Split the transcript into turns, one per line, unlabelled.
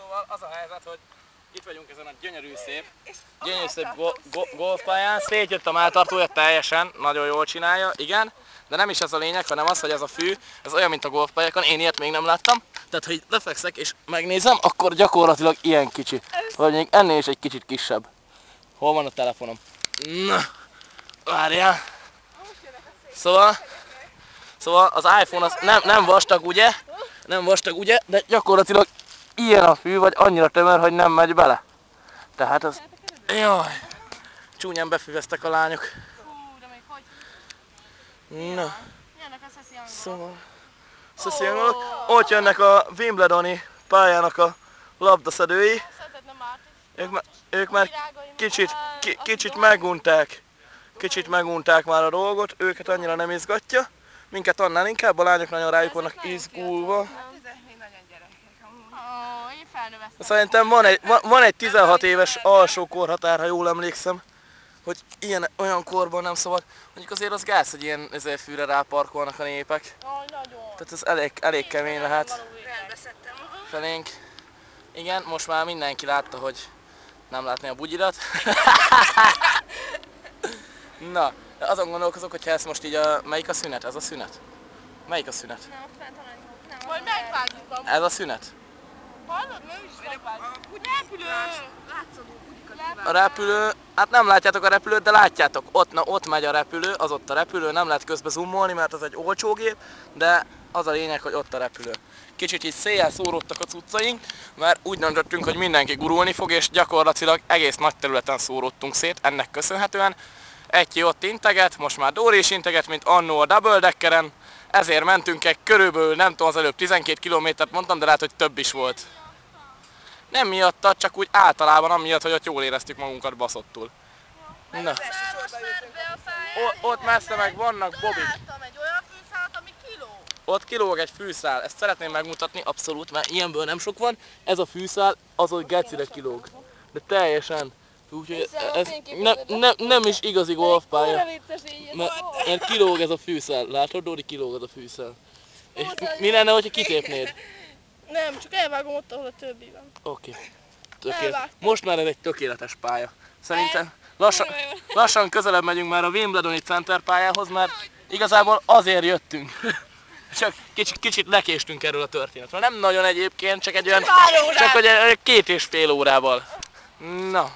Szóval az a helyzet, hogy itt vagyunk ezen a gyönyörű szép golfpályán. Szétjött a melltartója teljesen, nagyon jól csinálja, igen. De nem is ez a lényeg, hanem az, hogy ez a fű, ez olyan, mint a golfpályákon, én ilyet még nem láttam. Tehát, ha itt lefekszek és megnézem, akkor gyakorlatilag ilyen kicsi. Vagy még ennél is egy kicsit kisebb. Hol van a telefonom? Na, várjál. Szóval az iPhone az nem vastag, ugye? Nem vastag, ugye? De gyakorlatilag ilyen a fű, vagy annyira tömör, hogy nem megy bele. Tehát az... Jaj! Csúnyán befüveztek a lányok.
De még hogy?
Na.
Jönnek a szeszi angolok.
Szóval... Szeszi angolok. Ott jönnek a Wimbledoni pályának a labdaszedői. Ők már kicsit megunták. Kicsit megunták már a dolgot, őket annyira nem izgatja. Minket annál inkább, a lányok nagyon rájuk vannak izgulva. Szerintem van egy 16 éves alsó korhatár, ha jól emlékszem, hogy olyan korban nem szabad. Mondjuk azért az gáz, hogy ilyen fűre ráparkolnak a népek. Tehát ez elég kemény lehet felénk. Igen, most már mindenki látta, hogy nem látni a bugyirat. Na, azon gondolkozok, hogy ezt most így melyik a szünet? Ez a szünet? Melyik a szünet?
Majd megvágjuk amúgy.
Ez a szünet?
Hallod? Nem is megvágjuk. Repülő!
A repülő, hát nem látjátok a repülőt, de látjátok, ott megy a repülő, az ott a repülő, nem lehet közbe zoomolni, mert az egy olcsó gép, de az a lényeg, hogy ott a repülő. Kicsit így széjjel szóródtak a cuccaink, mert úgy döntöttünk, hogy mindenki gurulni fog, és gyakorlatilag egész nagy területen szóródtunk szét ennek köszönhetően. Egy ott integet, most már Dóri is integet, mint annó a double deckeren, ezért mentünk egy körülbelül, nem tudom, az előbb 12 kilométert mondtam, de lehet, hogy több is volt. Nem miatta, csak úgy általában amiatt, hogy ott jól éreztük magunkat baszottul. Na. Ott messze meg vannak bobik. Ott kilóg egy fűszál, ezt szeretném megmutatni, abszolút, mert ilyenből nem sok van. Ez a fűszál, az ott gecire kilóg. De teljesen. Úgyhogy ez nem is igazi golfpálya. Mert kilóg ez a fűszál. Látod, Dóri, kilóg az a fűszál. És mi lenne, hogyha kitépnéd?
Nem, csak elvágom ott, ahol a többi van.
Oké. Most már ez egy tökéletes pálya. Szerintem lassan közelebb megyünk már a Wimbledoni Center pályához, mert igazából azért jöttünk. Csak kicsit lekéstünk erről a történetről. Nem nagyon egyébként, csak egy olyan, csak hogy 2,5 órával. Na.